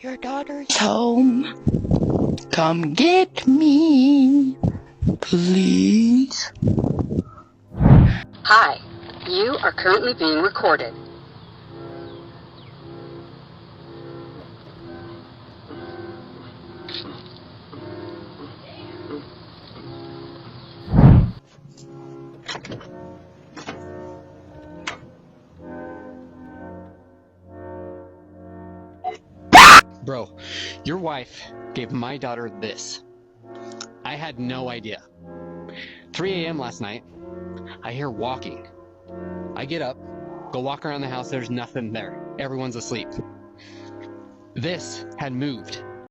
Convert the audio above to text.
Your daughter's home. Come get me, please. Hi, you are currently being recorded. Bro, your wife gave my daughter this. I had no idea. 3 a.m. last night, I hear walking. I get up, go walk around the house, there's nothing there. Everyone's asleep. This had moved.